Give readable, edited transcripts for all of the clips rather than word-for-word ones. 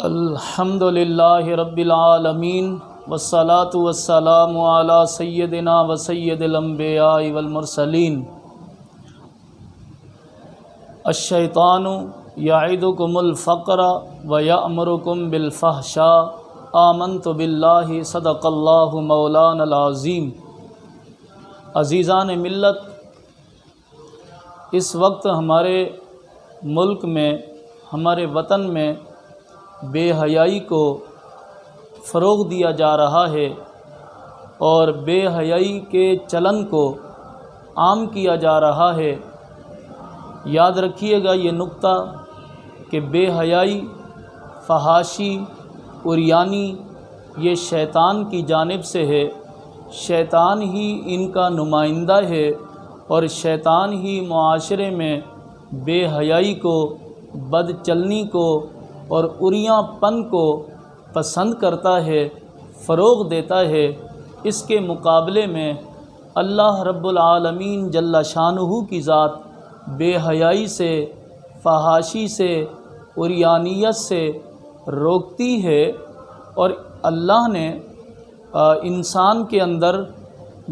الحمد للہ رب العالمین والصلاة والسلام علی سیدنا و سید الانبیاء والمرسلین۔ الشیطان یعدکم الفقر ویأمرکم بالفحشاء آمنت باللہ صدق اللہ مولانا العظیم۔ عزیزان ملت، اس وقت ہمارے ملک میں، ہمارے وطن میں بے حیائی کو فروغ دیا جا رہا ہے اور بے حیائی کے چلن کو عام کیا جا رہا ہے۔ یاد رکھیے گا یہ نقطہ کہ بے حیائی، فحاشی، عریانی یہ شیطان کی جانب سے ہے۔ شیطان ہی ان کا نمائندہ ہے اور شیطان ہی معاشرے میں بے حیائی کو، بد چلنی کو اور عریاں پن کو پسند کرتا ہے، فروغ دیتا ہے۔ اس کے مقابلے میں اللہ رب العالمین جل شانہ کی ذات بے حیائی سے، فحاشی سے، عریانیت سے روکتی ہے، اور اللہ نے انسان کے اندر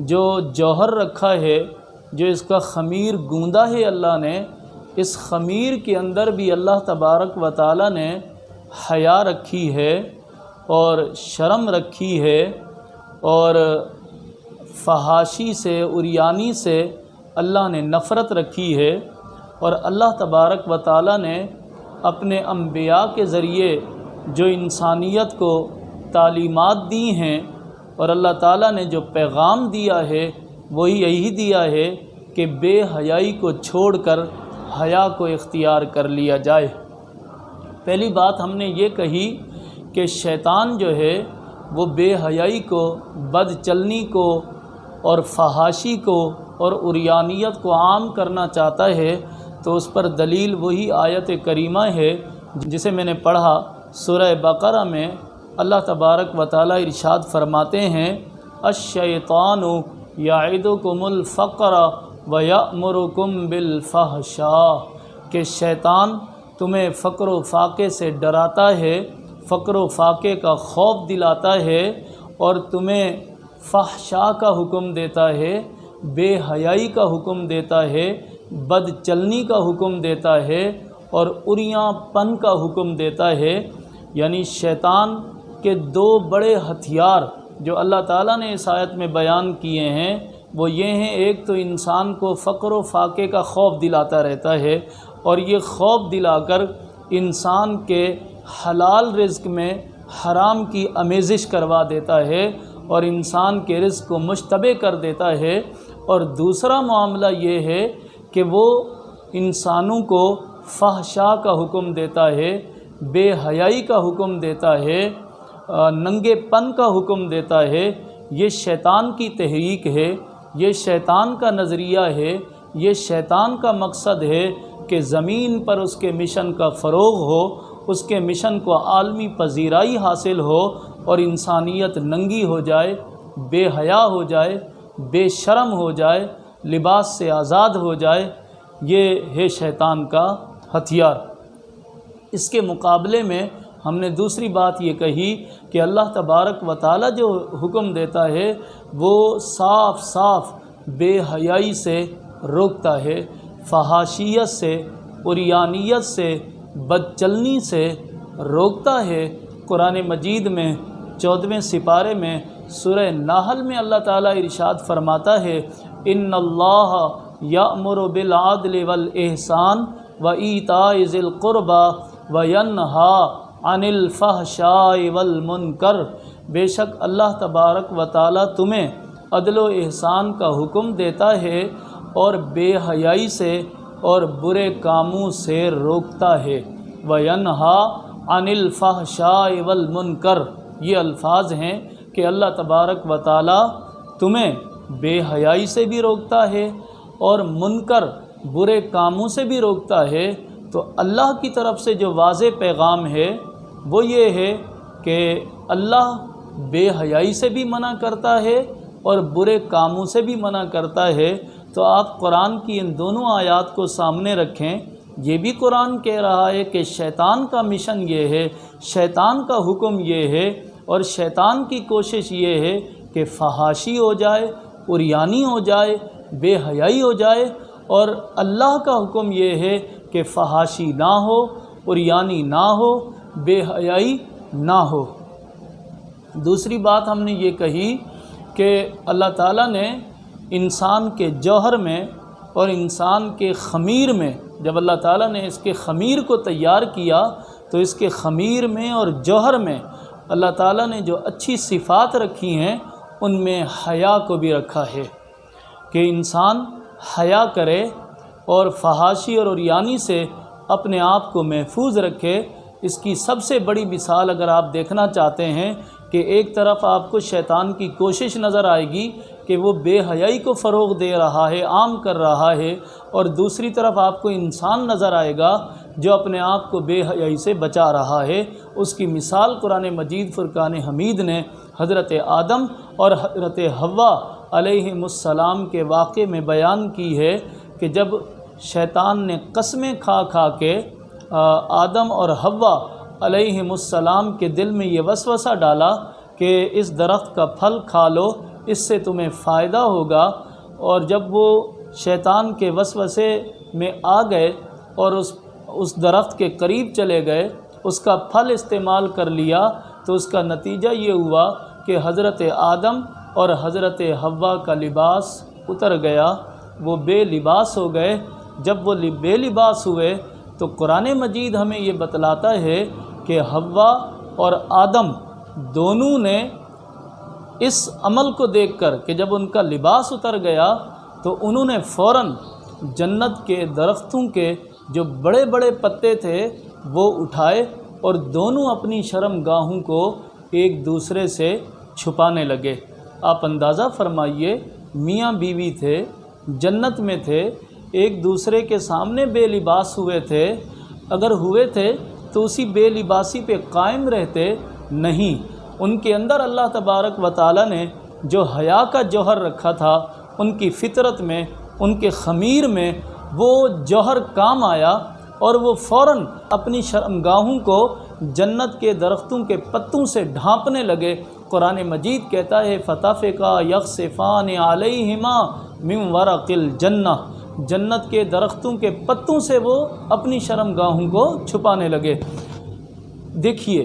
جو جوہر رکھا ہے، جو اس کا خمیر گوندا ہے اللہ نے، اس خمیر کے اندر بھی اللہ تبارک و تعالی نے حیا رکھی ہے اور شرم رکھی ہے، اور فحاشی سے، عریانی سے اللہ نے نفرت رکھی ہے۔ اور اللہ تبارک و تعالی نے اپنے انبیاء کے ذریعے جو انسانیت کو تعلیمات دی ہیں اور اللہ تعالیٰ نے جو پیغام دیا ہے وہی یہی دیا ہے کہ بے حیائی کو چھوڑ کر حیا کو اختیار کر لیا جائے۔ پہلی بات ہم نے یہ کہی کہ شیطان جو ہے وہ بے حیائی کو، بد چلنی کو اور فحاشی کو اور عریانیت کو عام کرنا چاہتا ہے، تو اس پر دلیل وہی آیت کریمہ ہے جسے میں نے پڑھا سورہ بقرہ میں۔ اللہ تبارک و تعالی ارشاد فرماتے ہیں، الشیطان یعدکم الفقر ویأمرکم بالفحشاء، کہ شیطان تمہیں فقر و فاقے سے ڈراتا ہے، فقر و فاقے کا خوف دلاتا ہے، اور تمہیں فحشاء کا حکم دیتا ہے، بے حیائی کا حکم دیتا ہے، بد چلنی کا حکم دیتا ہے، اور عریاں پن کا حکم دیتا ہے۔ یعنی شیطان کے دو بڑے ہتھیار جو اللہ تعالیٰ نے اس آیت میں بیان کیے ہیں وہ یہ ہیں، ایک تو انسان کو فقر و فاقے کا خوف دلاتا رہتا ہے، اور یہ خوف دلا کر انسان کے حلال رزق میں حرام کی آمیزش کروا دیتا ہے اور انسان کے رزق کو مشتبہ کر دیتا ہے۔ اور دوسرا معاملہ یہ ہے کہ وہ انسانوں کو فحشاء کا حکم دیتا ہے، بے حیائی کا حکم دیتا ہے، ننگے پن کا حکم دیتا ہے۔ یہ شیطان کی تحریک ہے، یہ شیطان کا نظریہ ہے، یہ شیطان کا مقصد ہے کہ زمین پر اس کے مشن کا فروغ ہو، اس کے مشن کو عالمی پذیرائی حاصل ہو اور انسانیت ننگی ہو جائے، بے حیا ہو جائے، بے شرم ہو جائے، لباس سے آزاد ہو جائے۔ یہ ہے شیطان کا ہتھیار۔ اس کے مقابلے میں ہم نے دوسری بات یہ کہی کہ اللہ تبارک و تعالی جو حکم دیتا ہے وہ صاف صاف بے حیائی سے روکتا ہے، فحاشیت سے، عریانیت سے، بد چلنی سے روکتا ہے۔ قرآن مجید میں 14ویں سپارے میں سورہ نحل میں اللہ تعالیٰ ارشاد فرماتا ہے، ان اللہ یأمر بالعدل والاحسان وایتاء ذی القربی وینہی عن الفحشاء والمنکر، بے شک اللہ تبارک و تعالیٰ تمہیں عدل و احسان کا حکم دیتا ہے اور بے حیائی سے اور برے کاموں سے روکتا ہے۔ وینہی عن الفحشاء والمنکر، یہ الفاظ ہیں کہ اللہ تبارک و تعالیٰ تمہیں بے حیائی سے بھی روکتا ہے اور منکر برے کاموں سے بھی روکتا ہے۔ تو اللہ کی طرف سے جو واضح پیغام ہے وہ یہ ہے کہ اللہ بے حیائی سے بھی منع کرتا ہے اور برے کاموں سے بھی منع کرتا ہے۔ تو آپ قرآن کی ان دونوں آیات کو سامنے رکھیں، یہ بھی قرآن کہہ رہا ہے کہ شیطان کا مشن یہ ہے، شیطان کا حکم یہ ہے، اور شیطان کی کوشش یہ ہے کہ فحاشی ہو جائے، عریانی ہو جائے، بے حیائی ہو جائے، اور اللہ کا حکم یہ ہے کہ فحاشی نہ ہو، عریانی نہ ہو، بے حیائی نہ ہو۔ دوسری بات ہم نے یہ کہی کہ اللہ تعالیٰ نے انسان کے جوہر میں اور انسان کے خمیر میں، جب اللہ تعالیٰ نے اس کے خمیر کو تیار کیا تو اس کے خمیر میں اور جوہر میں اللہ تعالیٰ نے جو اچھی صفات رکھی ہیں ان میں حیا کو بھی رکھا ہے کہ انسان حیا کرے اور فحاشی اور عریانی سے اپنے آپ کو محفوظ رکھے۔ اس کی سب سے بڑی مثال اگر آپ دیکھنا چاہتے ہیں کہ ایک طرف آپ کو شیطان کی کوشش نظر آئے گی کہ وہ بے حیائی کو فروغ دے رہا ہے، عام کر رہا ہے، اور دوسری طرف آپ کو انسان نظر آئے گا جو اپنے آپ کو بے حیائی سے بچا رہا ہے۔ اس کی مثال قرآن مجید فرقان حمید نے حضرت آدم اور حضرت حوا علیہم السلام کے واقعے میں بیان کی ہے کہ جب شیطان نے قسمیں کھا کھا کے آدم اور حوا علیہم السلام کے دل میں یہ وسوسہ ڈالا کہ اس درخت کا پھل کھا لو، اس سے تمہیں فائدہ ہوگا، اور جب وہ شیطان کے وسوسے میں آ گئے اور اس درخت کے قریب چلے گئے، اس کا پھل استعمال کر لیا، تو اس کا نتیجہ یہ ہوا کہ حضرت آدم اور حضرت حوا کا لباس اتر گیا، وہ بے لباس ہو گئے۔ جب وہ بے لباس ہوئے تو قرآن مجید ہمیں یہ بتلاتا ہے کہ حوا اور آدم دونوں نے اس عمل کو دیکھ کر کہ جب ان کا لباس اتر گیا تو انہوں نے فوراً جنت کے درختوں کے جو بڑے بڑے پتے تھے وہ اٹھائے اور دونوں اپنی شرم گاہوں کو ایک دوسرے سے چھپانے لگے۔ آپ اندازہ فرمائیے، میاں بیوی تھے، جنت میں تھے، ایک دوسرے کے سامنے بے لباس ہوئے تھے، اگر ہوئے تھے تو اسی بے لباسی پہ قائم رہتے نہیں۔ ان کے اندر اللہ تبارک و تعالی نے جو حیا کا جوہر رکھا تھا، ان کی فطرت میں، ان کے خمیر میں وہ جوہر کام آیا، اور وہ فوراً اپنی شرمگاہوں کو جنت کے درختوں کے پتوں سے ڈھانپنے لگے۔ قرآن مجید کہتا ہے فَطَفِقَا يَخْصِفَانِ عَلَيْهِمَا مِنْ وَرَقِ الْجَنَّةِ، جنت کے درختوں کے پتوں سے وہ اپنی شرمگاہوں کو چھپانے لگے۔ دیکھیے،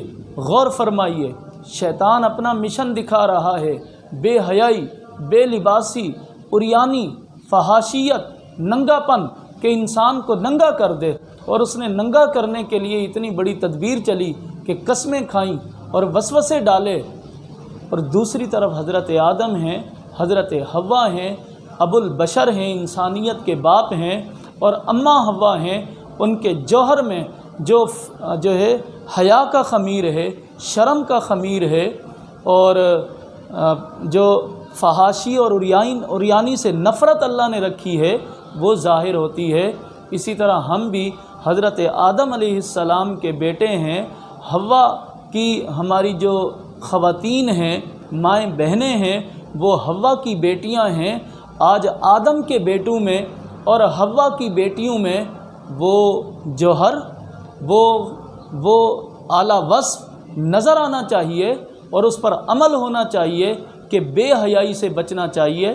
غور فرمائیے، شیطان اپنا مشن دکھا رہا ہے، بے حیائی، بے لباسی، عریانی، فحاشیت، ننگا پن، کہ انسان کو ننگا کر دے، اور اس نے ننگا کرنے کے لیے اتنی بڑی تدبیر چلی کہ قسمیں کھائیں اور وسوسے ڈالے۔ اور دوسری طرف حضرت آدم ہیں، حضرت حوا ہیں، ابو البشر ہیں، انسانیت کے باپ ہیں، اور اماں حوا ہیں، ان کے جوہر میں جو ہے حیا کا خمیر ہے، شرم کا خمیر ہے، اور جو فحاشی اور عریانی سے نفرت اللہ نے رکھی ہے وہ ظاہر ہوتی ہے۔ اسی طرح ہم بھی حضرت آدم علیہ السلام کے بیٹے ہیں، حوا کی ہماری جو خواتین ہیں، مائیں بہنیں ہیں، وہ حوا کی بیٹیاں ہیں۔ آج آدم کے بیٹوں میں اور حوا کی بیٹیوں میں وہ جوہر، وہ اعلیٰ وصف نظر آنا چاہیے، اور اس پر عمل ہونا چاہیے کہ بے حیائی سے بچنا چاہیے،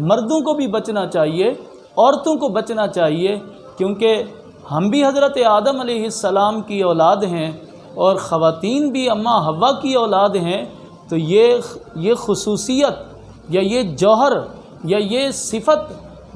مردوں کو بھی بچنا چاہیے، عورتوں کو بچنا چاہیے، کیونکہ ہم بھی حضرت آدم علیہ السلام کی اولاد ہیں اور خواتین بھی اماں حوا کی اولاد ہیں۔ تو یہ خصوصیت یا یہ جوہر یا یہ صفت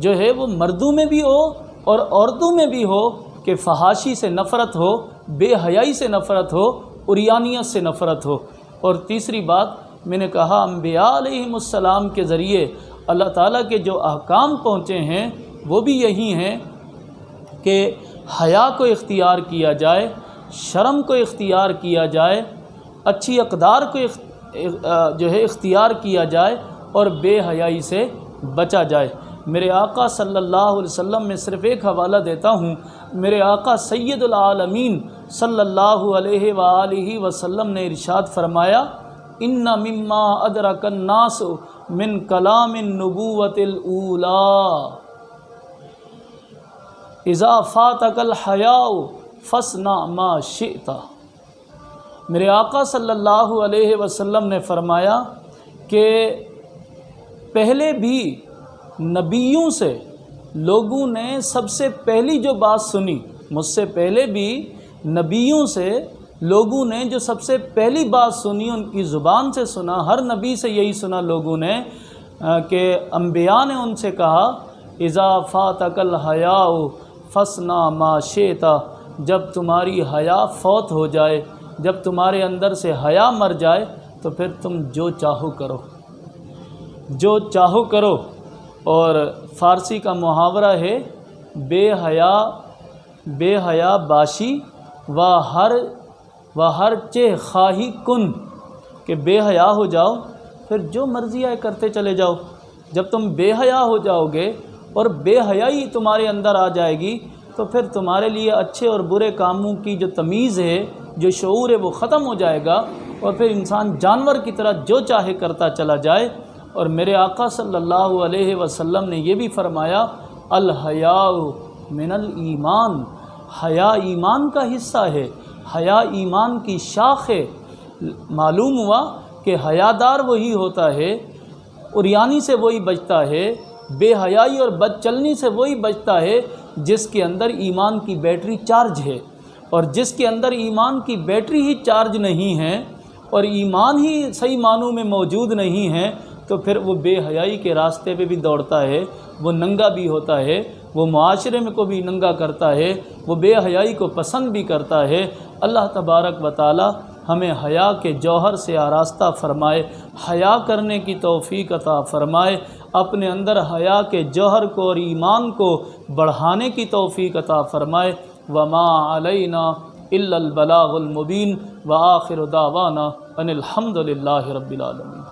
جو ہے وہ مردوں میں بھی ہو اور عورتوں میں بھی ہو کہ فحاشی سے نفرت ہو، بے حیائی سے نفرت ہو، عریانیت سے نفرت ہو۔ اور تیسری بات میں نے کہا، انبیاء علیہم السلام کے ذریعے اللہ تعالیٰ کے جو احکام پہنچے ہیں وہ بھی یہی ہیں کہ حیا کو اختیار کیا جائے، شرم کو اختیار کیا جائے، اچھی اقدار کو جو ہے اختیار کیا جائے، اور بے حیائی سے بچا جائے۔ میرے آقا صلی اللہ علیہ وسلم میں صرف ایک حوالہ دیتا ہوں، میرے آقا سید العالمین صلی اللہ علیہ وآلہ وسلم نے ارشاد فرمایا، ان مما ادرک الناس من کلام النبوۃ الاولی، اذا فاتک الحیاء فاصنع ما شئت۔ میرے آقا صلی اللہ علیہ وسلم نے فرمایا کہ پہلے بھی نبیوں سے لوگوں نے سب سے پہلی جو بات سنی، مجھ سے پہلے بھی نبیوں سے لوگوں نے جو سب سے پہلی بات سنی، ان کی زبان سے سنا، ہر نبی سے یہی سنا لوگوں نے کہ انبیاء نے ان سے کہا اذا فاتک الحیاء فاصنع ما شئت، جب تمہاری حیا فوت ہو جائے، جب تمہارے اندر سے حیا مر جائے تو پھر تم جو چاہو کرو، جو چاہو کرو۔ اور فارسی کا محاورہ ہے بے حیا باشی و ہر چہ خواہی کن، کہ بے حیا ہو جاؤ پھر جو مرضی ہے کرتے چلے جاؤ۔ جب تم بے حیا ہو جاؤ گے اور بے حیائی تمہارے اندر آ جائے گی تو پھر تمہارے لیے اچھے اور برے کاموں کی جو تمیز ہے، جو شعور ہے، وہ ختم ہو جائے گا، اور پھر انسان جانور کی طرح جو چاہے کرتا چلا جائے۔ اور میرے آقا صلی اللہ علیہ وسلم نے یہ بھی فرمایا الحیاء من الایمان، حیا ایمان کا حصہ ہے، حیا ایمان کی شاخ ہے۔ معلوم ہوا کہ حیادار وہی ہوتا ہے، عریانی سے وہی بچتا ہے، بے حیائی اور بد چلنی سے وہی بچتا ہے جس کے اندر ایمان کی بیٹری چارج ہے۔ اور جس کے اندر ایمان کی بیٹری ہی چارج نہیں ہے اور ایمان ہی صحیح معنوں میں موجود نہیں ہے تو پھر وہ بے حیائی کے راستے پہ بھی دوڑتا ہے، وہ ننگا بھی ہوتا ہے، وہ معاشرے میں کو بھی ننگا کرتا ہے، وہ بے حیائی کو پسند بھی کرتا ہے۔ اللہ تبارک و تعالی ہمیں حیا کے جوہر سے آراستہ فرمائے، حیا کرنے کی توفیق عطا فرمائے، اپنے اندر حیا کے جوہر کو اور ایمان کو بڑھانے کی توفیق عطا فرمائے۔ وما علینا الا البلاغ المبین، وآخر دعوانا ان الحمد للہ رب العالمین۔